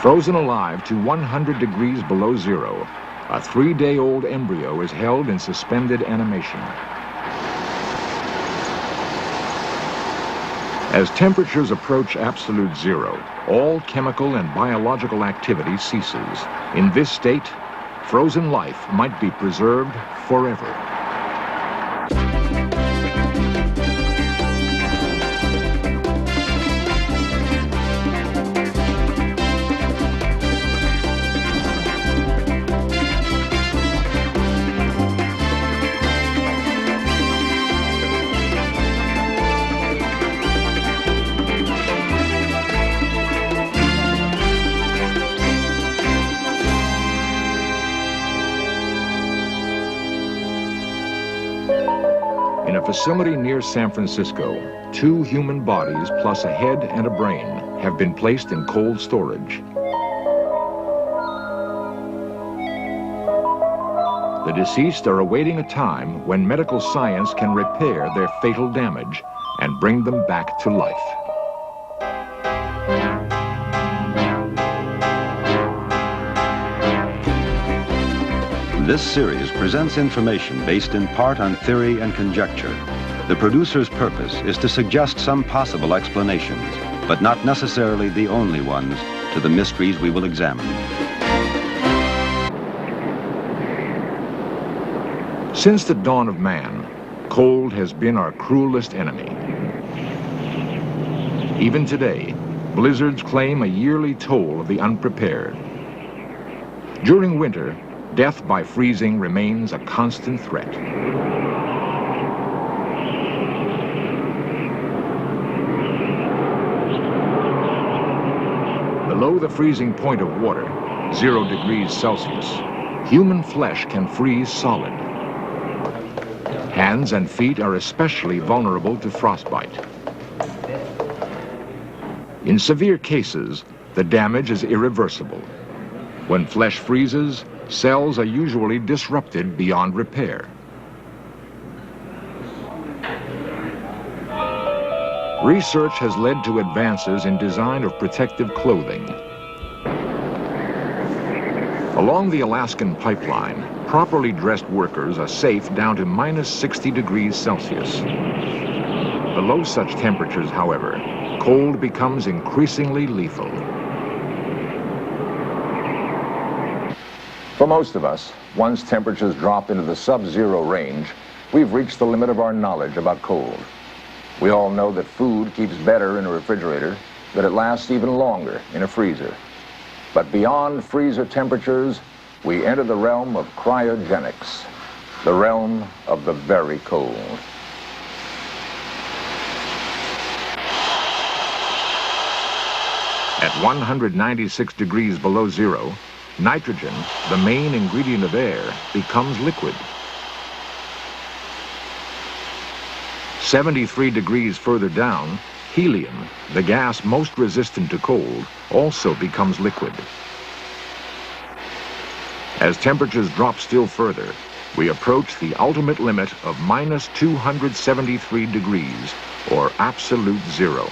Frozen alive to 100 degrees below zero, a 3-day-old embryo is held in suspended animation. As temperatures approach absolute zero, all chemical and biological activity ceases. In this state, frozen life might be preserved forever. In a facility near San Francisco, 2 human bodies plus a head and a brain have been placed in cold storage. The deceased are awaiting a time when medical science can repair their fatal damage and bring them back to life. This series presents information based in part on theory and conjecture. The producer's purpose is to suggest some possible explanations, but not necessarily the only ones, to the mysteries we will examine. Since the dawn of man, cold has been our cruelest enemy. Even today, blizzards claim a yearly toll of the unprepared. During winter, death by freezing remains a constant threat. Below the freezing point of water, 0 degrees Celsius, human flesh can freeze solid. Hands and feet are especially vulnerable to frostbite. In severe cases, the damage is irreversible. When flesh freezes, cells are usually disrupted beyond repair. Research has led to advances in design of protective clothing. Along the Alaskan pipeline, properly dressed workers are safe down to minus 60 degrees Celsius. Below such temperatures, however, cold becomes increasingly lethal. For most of us, once temperatures drop into the sub-zero range, we've reached the limit of our knowledge about cold. We all know that food keeps better in a refrigerator, that it lasts even longer in a freezer. But beyond freezer temperatures, we enter the realm of cryogenics, the realm of the very cold. At 196 degrees below zero, nitrogen, the main ingredient of air, becomes liquid. 73 degrees further down, helium, the gas most resistant to cold, also becomes liquid. As temperatures drop still further, we approach the ultimate limit of minus 273 degrees, or absolute zero.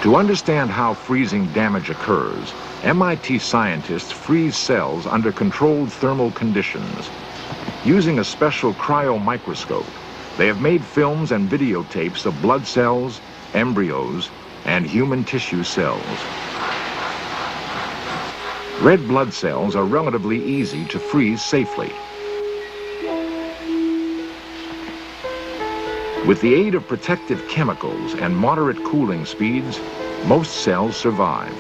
To understand how freezing damage occurs, MIT scientists freeze cells under controlled thermal conditions. Using a special cryomicroscope, they have made films and videotapes of blood cells, embryos, and human tissue cells. Red blood cells are relatively easy to freeze safely. With the aid of protective chemicals and moderate cooling speeds, most cells survive.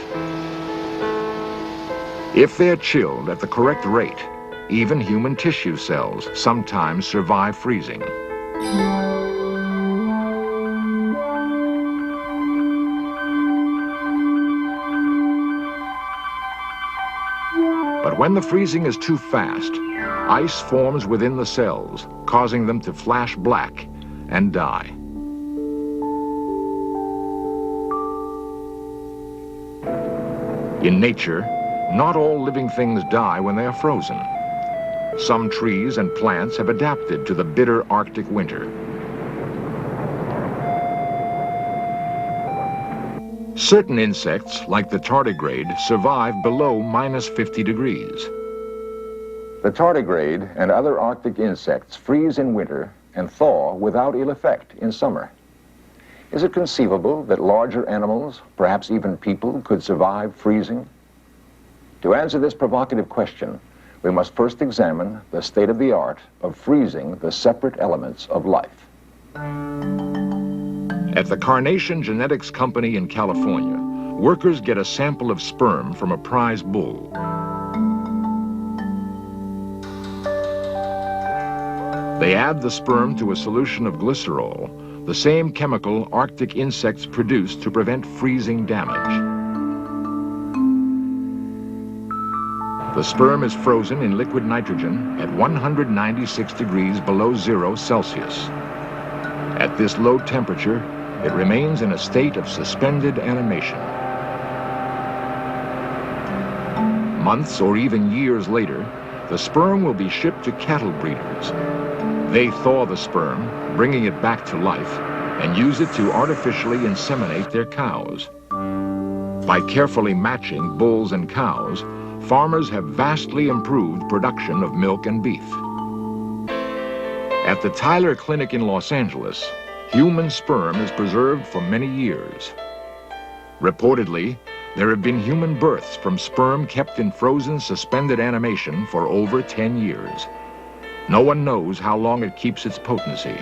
If they're chilled at the correct rate, even human tissue cells sometimes survive freezing. But when the freezing is too fast, ice forms within the cells, causing them to flash black and die. In nature, not all living things die when they are frozen. Some trees and plants have adapted to the bitter Arctic winter. Certain insects, like the tardigrade, survive below minus 50 degrees. The tardigrade and other Arctic insects freeze in winter and thaw without ill effect in summer. Is it conceivable that larger animals, perhaps even people, could survive freezing? To answer this provocative question, we must first examine the state of the art of freezing the separate elements of life. At the Carnation Genetics Company in California, workers get a sample of sperm from a prize bull. They add the sperm to a solution of glycerol, the same chemical Arctic insects produce to prevent freezing damage. The sperm is frozen in liquid nitrogen at 196 degrees below 0 Celsius. At this low temperature, it remains in a state of suspended animation. Months or even years later, the sperm will be shipped to cattle breeders. They thaw the sperm, bringing it back to life, and use it to artificially inseminate their cows. By carefully matching bulls and cows, farmers have vastly improved production of milk and beef. At the Tyler Clinic in Los Angeles, human sperm is preserved for many years. Reportedly, there have been human births from sperm kept in frozen, suspended animation for over 10 years. No one knows how long it keeps its potency.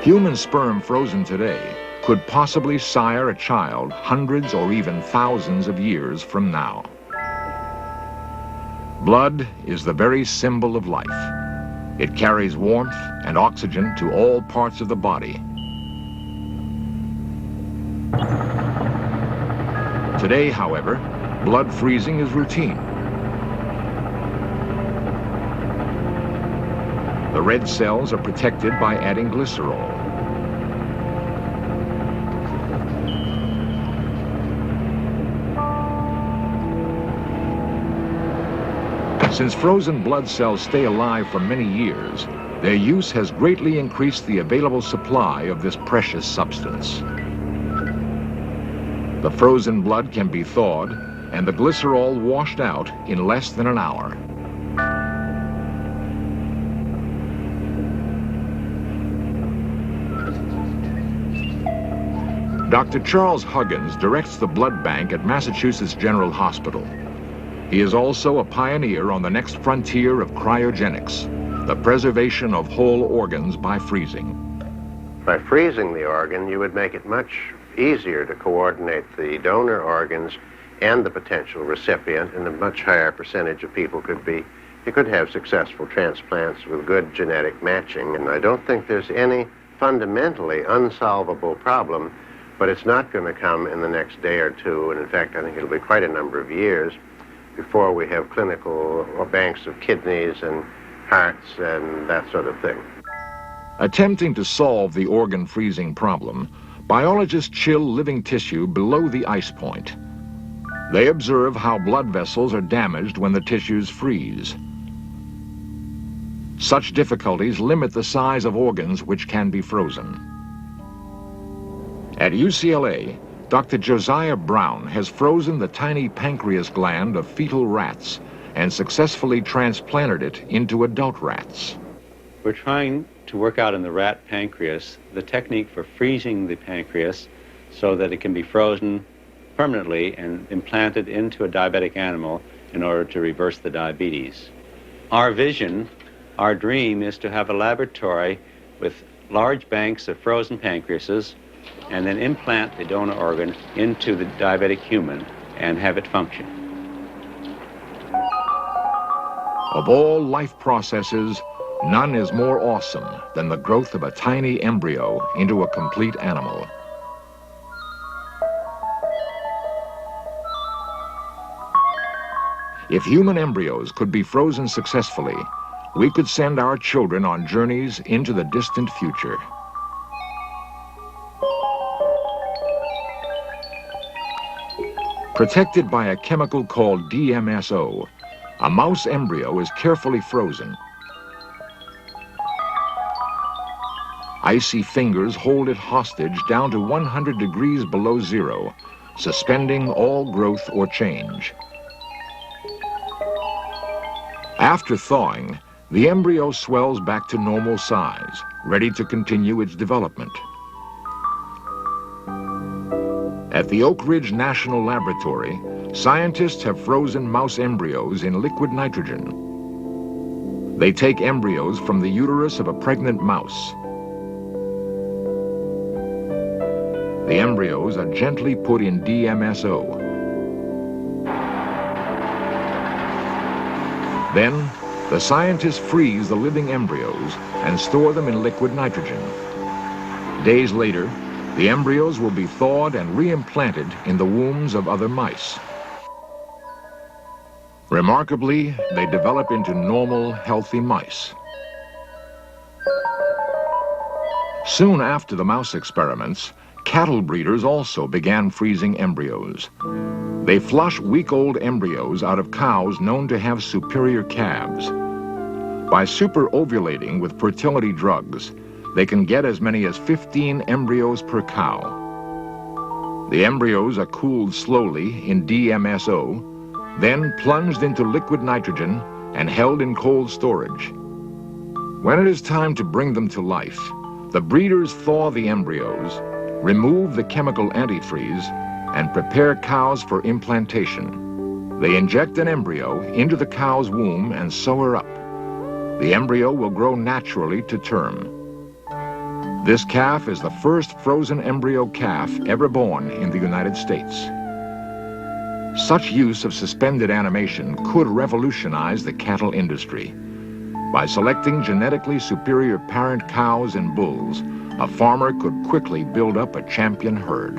Human sperm frozen today could possibly sire a child hundreds or even thousands of years from now. Blood is the very symbol of life. It carries warmth and oxygen to all parts of the body. Today, however, blood freezing is routine. The red cells are protected by adding glycerol. Since frozen blood cells stay alive for many years, their use has greatly increased the available supply of this precious substance. The frozen blood can be thawed and the glycerol washed out in less than an hour. Dr. Charles Huggins directs the blood bank at Massachusetts General Hospital. He is also a pioneer on the next frontier of cryogenics, the preservation of whole organs by freezing. By freezing the organ, you would make it much easier to coordinate the donor organs and the potential recipient, and a much higher percentage of people could have successful transplants with good genetic matching. And I don't think there's any fundamentally unsolvable problem, but it's not going to come in the next day or two, and in fact, I think it'll be quite a number of years before we have clinical banks of kidneys and hearts and that sort of thing. Attempting to solve the organ freezing problem, biologists chill living tissue below the ice point. They observe how blood vessels are damaged when the tissues freeze. Such difficulties limit the size of organs which can be frozen. At UCLA, Dr. Josiah Brown has frozen the tiny pancreas gland of fetal rats and successfully transplanted it into adult rats. We're trying to work out in the rat pancreas the technique for freezing the pancreas so that it can be frozen permanently and implanted into a diabetic animal in order to reverse the diabetes. Our vision, our dream, is to have a laboratory with large banks of frozen pancreases and then implant the donor organ into the diabetic human and have it function. Of all life processes, none is more awesome than the growth of a tiny embryo into a complete animal. If human embryos could be frozen successfully, we could send our children on journeys into the distant future. Protected by a chemical called DMSO, a mouse embryo is carefully frozen. Icy fingers hold it hostage down to 100 degrees below zero, suspending all growth or change. After thawing, the embryo swells back to normal size, ready to continue its development. At the Oak Ridge National Laboratory, scientists have frozen mouse embryos in liquid nitrogen. They take embryos from the uterus of a pregnant mouse. The embryos are gently put in DMSO. Then, the scientists freeze the living embryos and store them in liquid nitrogen. Days later, the embryos will be thawed and reimplanted in the wombs of other mice. Remarkably, they develop into normal, healthy mice. Soon after the mouse experiments, cattle breeders also began freezing embryos. They flush week-old embryos out of cows known to have superior calves. By super-ovulating with fertility drugs, they can get as many as 15 embryos per cow. The embryos are cooled slowly in DMSO, then plunged into liquid nitrogen and held in cold storage. When it is time to bring them to life, the breeders thaw the embryos, remove the chemical antifreeze, and prepare cows for implantation. They inject an embryo into the cow's womb and sew her up. The embryo will grow naturally to term. This calf is the first frozen embryo calf ever born in the United States. Such use of suspended animation could revolutionize the cattle industry. By selecting genetically superior parent cows and bulls, a farmer could quickly build up a champion herd.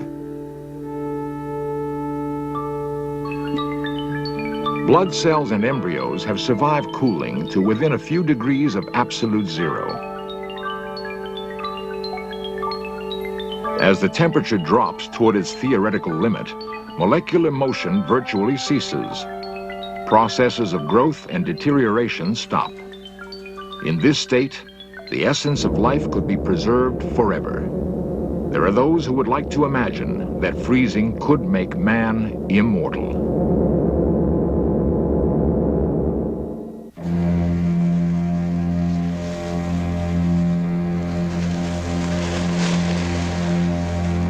Blood cells and embryos have survived cooling to within a few degrees of absolute zero. As the temperature drops toward its theoretical limit, molecular motion virtually ceases. Processes of growth and deterioration stop. In this state, the essence of life could be preserved forever. There are those who would like to imagine that freezing could make man immortal.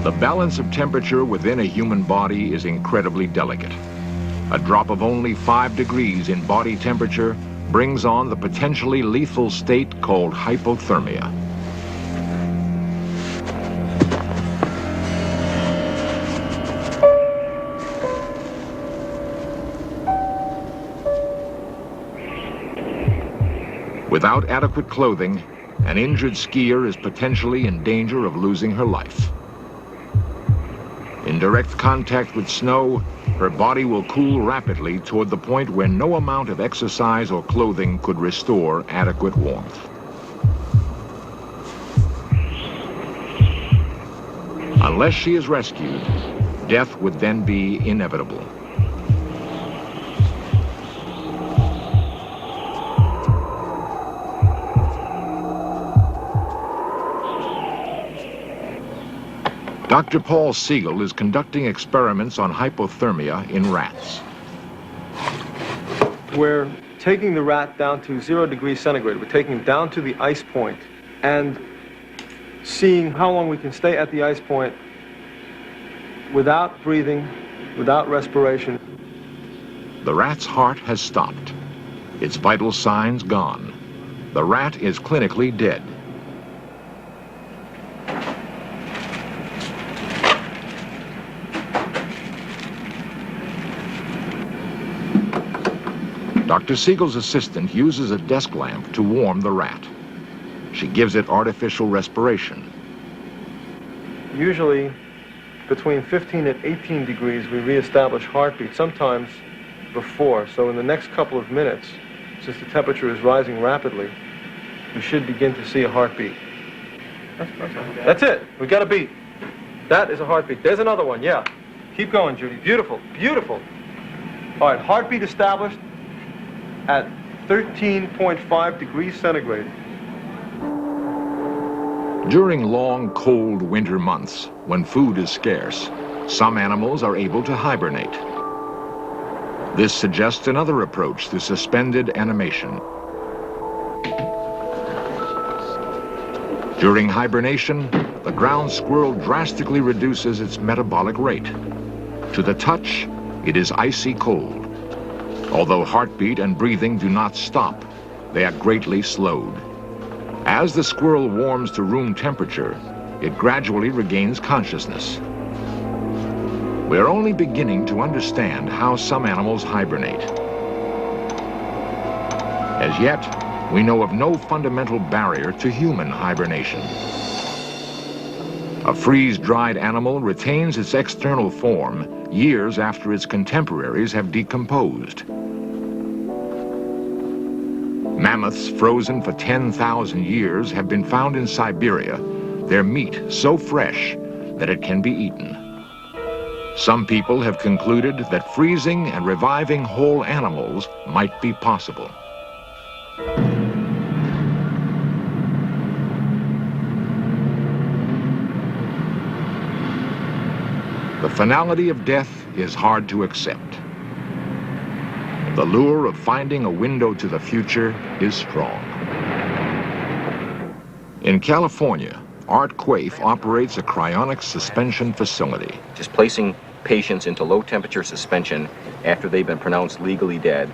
The balance of temperature within a human body is incredibly delicate. A drop of only 5 degrees in body temperature brings on the potentially lethal state called hypothermia. Without adequate clothing, an injured skier is potentially in danger of losing her life. In direct contact with snow, her body will cool rapidly toward the point where no amount of exercise or clothing could restore adequate warmth. Unless she is rescued, death would then be inevitable. Dr. Paul Siegel is conducting experiments on hypothermia in rats. We're taking the rat down to 0 degrees centigrade. We're taking him down to the ice point and seeing how long we can stay at the ice point without breathing, without respiration. The rat's heart has stopped. Its vital signs gone. The rat is clinically dead. Dr. Siegel's assistant uses a desk lamp to warm the rat. She gives it artificial respiration. Usually, between 15 and 18 degrees, we reestablish heartbeat, sometimes before. So in the next couple of minutes, since the temperature is rising rapidly, we should begin to see a heartbeat. That's it. We got a beat. That is a heartbeat. There's another one, yeah. Keep going, Judy. Beautiful, beautiful. All right, heartbeat established at 13.5 degrees centigrade. During long, cold winter months, when food is scarce, some animals are able to hibernate. This suggests another approach to suspended animation. During hibernation, the ground squirrel drastically reduces its metabolic rate. To the touch, it is icy cold. Although heartbeat and breathing do not stop, they are greatly slowed. As the squirrel warms to room temperature, it gradually regains consciousness. We are only beginning to understand how some animals hibernate. As yet, we know of no fundamental barrier to human hibernation. A freeze-dried animal retains its external form years after its contemporaries have decomposed. Mammoths frozen for 10,000 years have been found in Siberia, their meat so fresh that it can be eaten. Some people have concluded that freezing and reviving whole animals might be possible. The finality of death is hard to accept. The lure of finding a window to the future is strong. In California, Art Quaife operates a cryonic suspension facility. Just placing patients into low-temperature suspension after they've been pronounced legally dead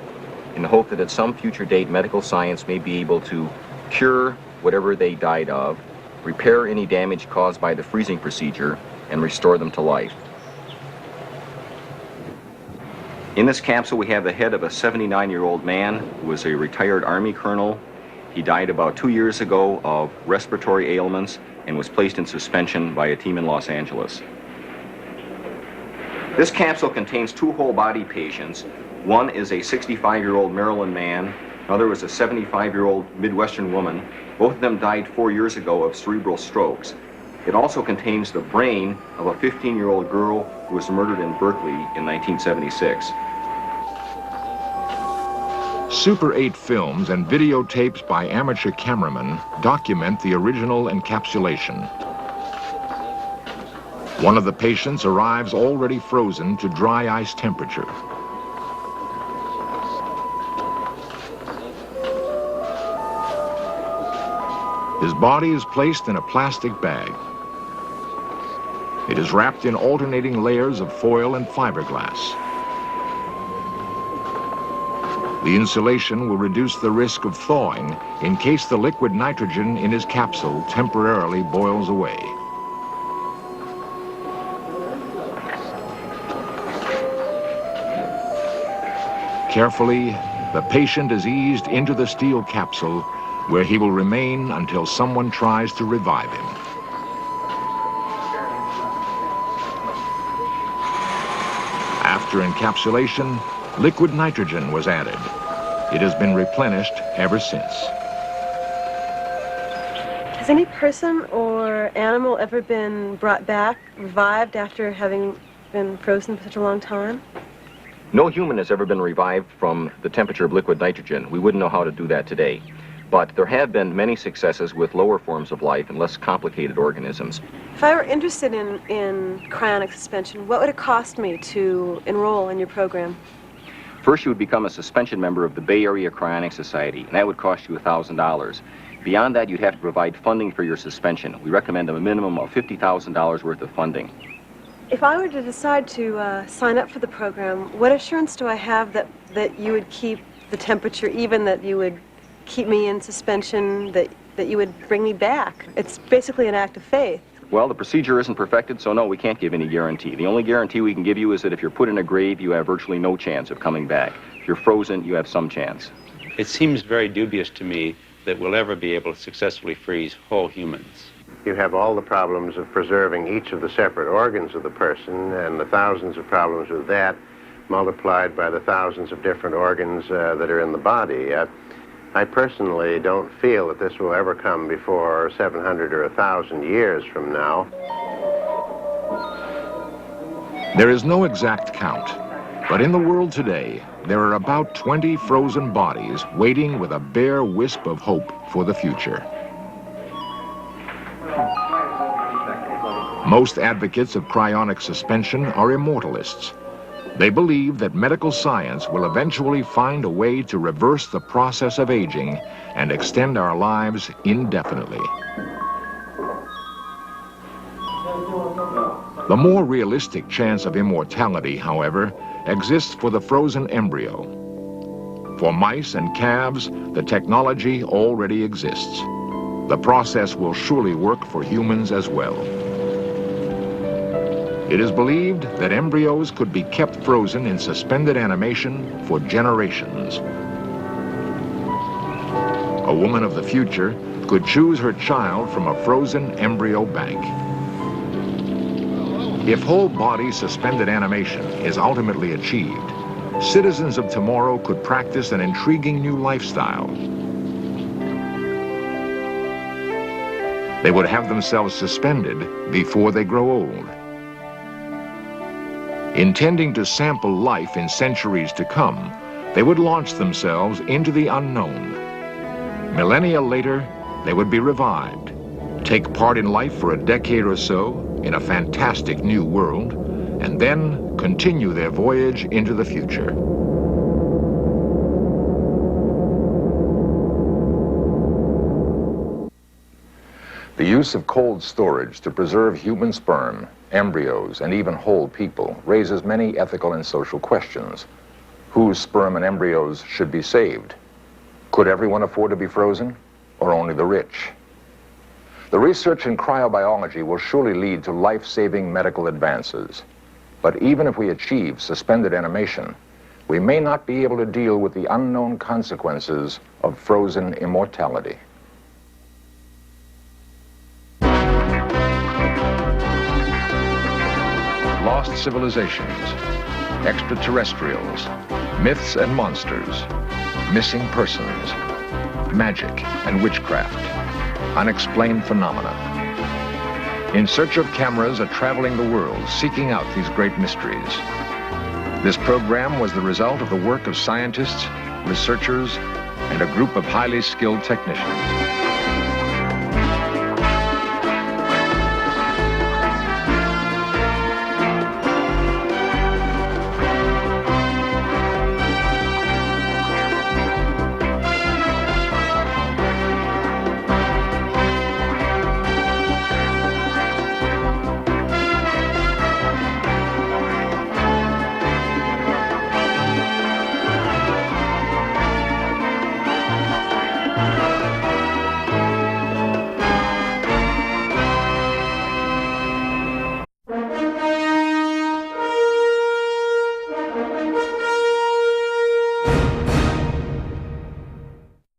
in the hope that at some future date medical science may be able to cure whatever they died of, repair any damage caused by the freezing procedure, and restore them to life. In this capsule, we have the head of a 79-year-old man who was a retired Army colonel. He died about 2 years ago of respiratory ailments and was placed in suspension by a team in Los Angeles. This capsule contains 2 whole-body patients. One is a 65-year-old Maryland man. Another is a 75-year-old Midwestern woman. Both of them died 4 years ago of cerebral strokes. It also contains the brain of a 15-year-old girl who was murdered in Berkeley in 1976. Super 8 films and videotapes by amateur cameramen document the original encapsulation. One of the patients arrives already frozen to dry ice temperature. His body is placed in a plastic bag. It is wrapped in alternating layers of foil and fiberglass. The insulation will reduce the risk of thawing in case the liquid nitrogen in his capsule temporarily boils away. Carefully, the patient is eased into the steel capsule where he will remain until someone tries to revive him. After encapsulation, liquid nitrogen was added. It has been replenished ever since. Has any person or animal ever been brought back, revived after having been frozen for such a long time? No human has ever been revived from the temperature of liquid nitrogen. We wouldn't know how to do that today. But there have been many successes with lower forms of life and less complicated organisms. If I were interested in cryonic suspension, what would it cost me to enroll in your program? First, you would become a suspension member of the Bay Area Cryonic Society, and that would cost you $1,000. Beyond that, you'd have to provide funding for your suspension. We recommend a minimum of $50,000 worth of funding. If I were to decide to sign up for the program, what assurance do I have that you would keep the temperature even, that you would keep me in suspension, that you would bring me back? It's basically an act of faith. Well, the procedure isn't perfected, so no, we can't give any guarantee. The only guarantee we can give you is that if you're put in a grave, you have virtually no chance of coming back. If you're frozen, you have some chance. It seems very dubious to me that we'll ever be able to successfully freeze whole humans. You have all the problems of preserving each of the separate organs of the person, and the thousands of problems with that multiplied by the thousands of different organs that are in the body. I personally don't feel that this will ever come before 700 or 1,000 years from now. There is no exact count, but in the world today, there are about 20 frozen bodies waiting with a bare wisp of hope for the future. Most advocates of cryonic suspension are immortalists. They believe that medical science will eventually find a way to reverse the process of aging and extend our lives indefinitely. The more realistic chance of immortality, however, exists for the frozen embryo. For mice and calves, the technology already exists. The process will surely work for humans as well. It is believed that embryos could be kept frozen in suspended animation for generations. A woman of the future could choose her child from a frozen embryo bank. If whole body suspended animation is ultimately achieved, citizens of tomorrow could practice an intriguing new lifestyle. They would have themselves suspended before they grow old. Intending to sample life in centuries to come, they would launch themselves into the unknown. Millennia later, they would be revived, take part in life for a decade or so in a fantastic new world, and then continue their voyage into the future. The use of cold storage to preserve human sperm, embryos, and even whole people raises many ethical and social questions. Whose sperm and embryos should be saved? Could everyone afford to be frozen, or only the rich? The research in cryobiology will surely lead to life-saving medical advances. But even if we achieve suspended animation, we may not be able to deal with the unknown consequences of frozen immortality. Lost civilizations, extraterrestrials, myths and monsters, missing persons, magic and witchcraft, unexplained phenomena. In search of cameras are traveling the world, seeking out these great mysteries. This program was the result of the work of scientists, researchers, and a group of highly skilled technicians.